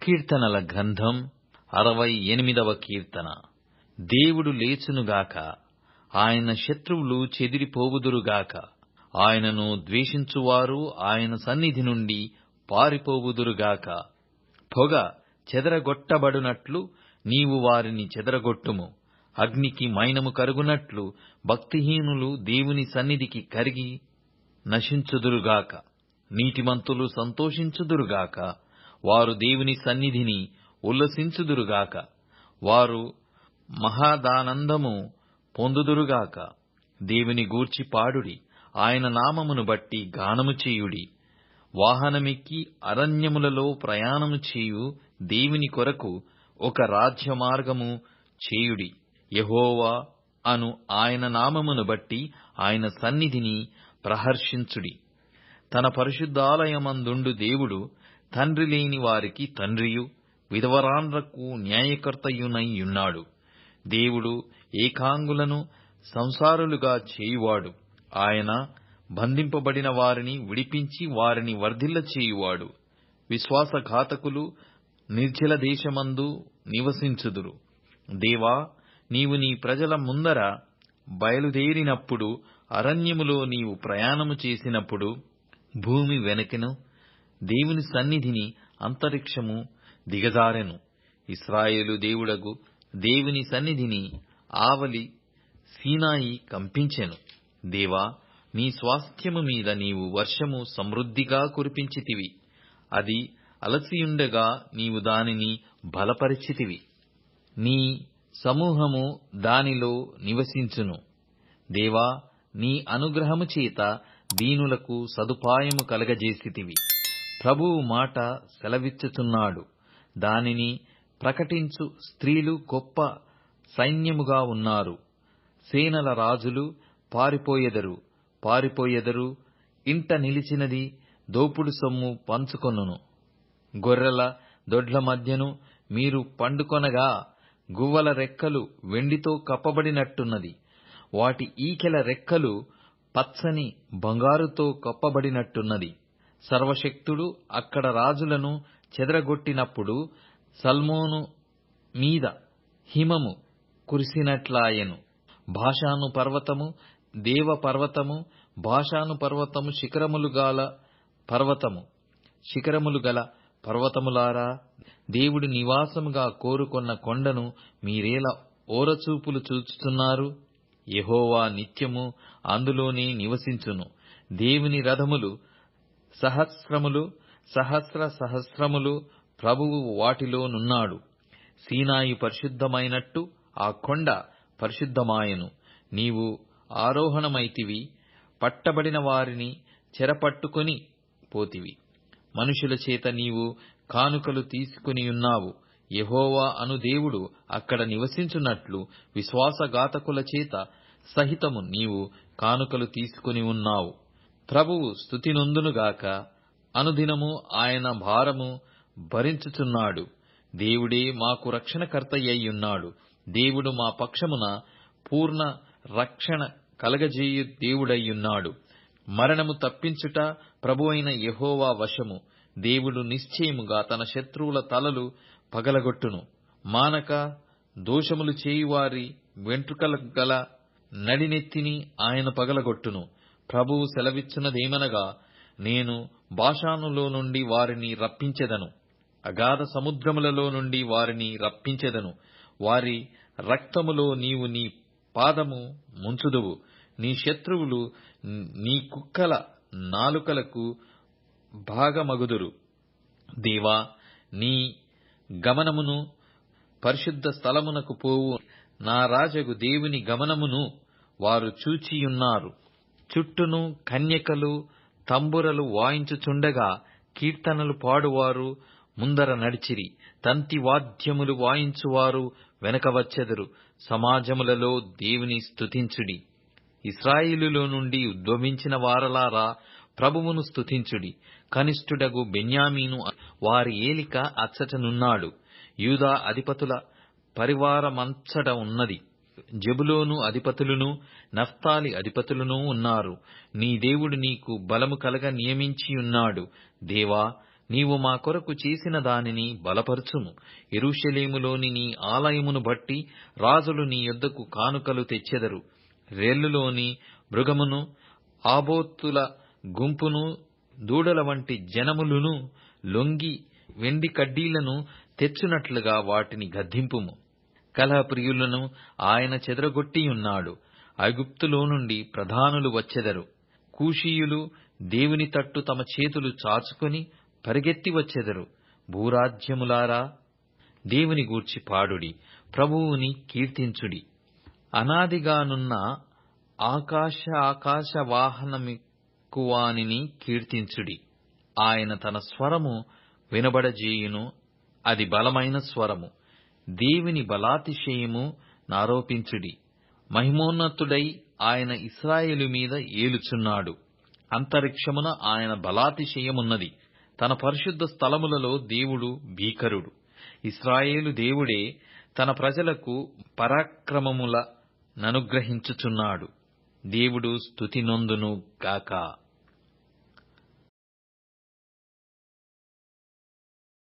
కీర్తనల గ్రంథం 68వ కీర్తన. దేవుడు లేచునుగాక, ఆయన శత్రువులు చెదిరిపోవుదురుగాక. ఆయనను ద్వేషించువారు ఆయన సన్నిధి నుండి పారిపోవుదురుగాక. పొగ చెదరగొట్టబడునట్లు నీవు వారిని చెదరగొట్టుము. అగ్నికి మైనము కరుగునట్లు భక్తిహీనులు దేవుని సన్నిధికి కరిగి నశించుదురుగాక. నీతిమంతులు సంతోషించుదురుగాక, వారు దేవుని సన్నిధిని ఉల్లసించుదురుగాక. వారు మహదానందము పొందుదురుగాక. దేవుని గూర్చి పాడుడి, ఆయన నామమును బట్టి గానము చేయుడి. వాహనమెక్కి అరణ్యములలో ప్రయాణము చేయు దేవుని కొరకు ఒక రాజ్యమార్గము చేయుడి. యెహోవా అను ఆయన నామమును బట్టి ఆయన సన్నిధిని ప్రహర్షించుడి. తన పరిశుద్ధాలయమందుండు దేవుడు తండ్రి లేని వారికి తండ్రియు విధవరాండ్రకు న్యాయకర్తయునై యున్నాడు. దేవుడు ఏకాంగులను సంసారులుగా చేయువాడు. ఆయన బంధింపబడిన వారిని విడిపించి వారిని వర్ధిల్ల చేయువాడు. విశ్వాసఘాతకులు నిర్జల దేశమందు నివసించుదురు. దేవా, నీవు నీ ప్రజల ముందర బయలుదేరినప్పుడు, అరణ్యములో నీవు ప్రయాణము చేసినప్పుడు, భూమి వెనకెను దేవుని సన్నిధిని అంతరిక్షము దిగజారెను. ఇశ్రాయేలు దేవుడగు దేవుని సన్నిధిని ఆవలి సీనాయి కంపించెను. దేవా, నీ స్వాస్థ్యము మీద నీవు వర్షము సమృద్ధిగా కురిపించితివి. అది అలసియుండగా నీవు దానిని బలపరిచితివి. నీ సమూహము దానిలో నివసించును. దేవా, నీ అనుగ్రహము చేత దీనులకు సదుపాయము కలగజేసితివి. ప్రభువు మాట సెలవిచ్చుచున్నాడు, దానిని ప్రకటించు స్త్రీలు గొప్ప సైన్యముగా ఉన్నారు. సేనల రాజులు పారిపోయెదరు. ఇంట నిలిచినది దోపుడు సొమ్ము పంచుకొనును. గొర్రెల దొడ్ల మధ్యను మీరు పండుకొనగా గువ్వల రెక్కలు వెండితో కప్పబడినట్టున్నది. వాటి ఈకెల రెక్కలు పచ్చని బంగారుతో కప్పబడినట్టున్నది. సర్వశక్తుడు అక్కడ రాజులను చెదరగొట్టినప్పుడు సల్మోను మీద హిమము కురిసినట్లాయెను. బాషాను పర్వతము దేవ పర్వతము, బాషాను పర్వతము శిఖరములు గల పర్వతములారా, దేవుడి నివాసముగా కోరుకొన్న కొండను మీరేలా ఓరచూపులు చూచుతున్నారు? యెహోవా నిత్యము అందులోనే నివసించును. దేవుని రథములు సహస్రములు ప్రభువు వాటిలో నున్నాడు. సీనాయి పరిశుద్ధమైనట్టు ఆ కొండ పరిశుద్ధమాయెను. నీవు ఆరోహణమైతివి, పట్టబడిన వారిని చెరపట్టుకొని పోతివి. మనుషుల చేత నీవు కానుకలు తీసుకునియున్నావు. యెహోవా అను దేవుడు అక్కడ నివసించున్నట్లు విశ్వాసఘాతకుల చేత సహితము నీవు కానుకలు తీసుకుని ఉన్నావు. ప్రభువు స్తుతి నొందునుగాక, అనుదినము ఆయన భారము భరించుచున్నాడు. దేవుడే మాకు రక్షణకర్తయ్యున్నాడు. దేవుడు మా పక్షమున పూర్ణ రక్షణ కలగజేయు దేవుడయ్యున్నాడు. మరణము తప్పించుట ప్రభువైన యెహోవా వశము. దేవుడు నిశ్చయముగా తన శత్రువుల తలలు పగలగొట్టును. మానక దోషములు చేయువారి వెంట్రుకల గల నడినెత్తిని ఆయన పగలగొట్టును. ప్రభువు సెలవిచ్చున్నదేమనగా, నేను బాషానులో నుండి వారిని రప్పించెదను, అగాధ సముద్రములలో నుండి వారిని రప్పించెదను. వారి రక్తములో నీవు నీ పాదము ముంచుదువు. నీ శత్రువులు నీ కుక్కల నాలుకలకు భాగమగుదురు. దేవా, నీ గమనమును పరిశుద్ధ స్థలమునకు పోవు నా రాజగు దేవుని గమనమును వారు చూచియున్నారు. చుట్టూను కన్యకలు తంబురలు వాయించుచుండగా కీర్తనలు పాడువారు ముందర నడిచిరి. తంతి వాద్యములు వాయించువారు వెనక వచ్చెదరు. సమాజములలో దేవుని స్తుతించుడి. ఇశ్రాయేలులో నుండి ఉద్భవించిన వారలారా, ప్రభువును స్తుతించుడి. కనిష్ఠుడగు బెన్యామీను వారి ఏలిక అచ్చటనున్నాడు. యూదా అధిపతుల పరివారమంచట ఉన్నది. జెబులూను అధిపతులును నఫ్తాలి అధిపతులును ఉన్నారు. నీ దేవుడు నీకు బలము కలగ నియమించియున్నాడు. దేవా, నీవు మా కొరకు చేసిన దానిని బలపరచుము. యెరూషలేములోని నీ ఆలయమును బట్టి రాజులు నీ యొద్దకు కానుకలు తెచ్చెదరు. రెల్లులోని మృగమును, ఆబోతుల గుంపును, దూడల వంటి జనములును లొంగి వెండి కడ్డీలను తెచ్చునట్లుగా వాటిని గద్దింపుము. కలహప్రియులను ఆయన చెదరగొట్టియున్నాడు. ఐగుప్తులో నుండి ప్రధానులు వచ్చెదరు. కూషీయులు దేవుని తట్టు తమ చేతులు చాచుకొని పరిగెత్తి వచ్చెదరు. భూరాజ్యములారా, దేవుని గూర్చి పాడుడి, ప్రభువుని కీర్తించుడి. అనాదిగానున్న ఆకాశ వాహనమిక్కువానిని కీర్తించుడి. ఆయన తన స్వరము వినబడజేయును, అది బలమైన స్వరము. దేవుని బలాతిశయము నారోపించుడి. మహిమోన్నతుడై ఆయన ఇశ్రాయేలు మీద ఏలుచున్నాడు. అంతరిక్షమున ఆయన బలాతిశయమున్నది. తన పరిశుద్ధ స్థలములలో దేవుడు భీకరుడు. ఇశ్రాయేలు దేవుడే తన ప్రజలకు పరాక్రమముల ననుగ్రహించుచున్నాడు. దేవుడు స్తుతి నొందును గాక.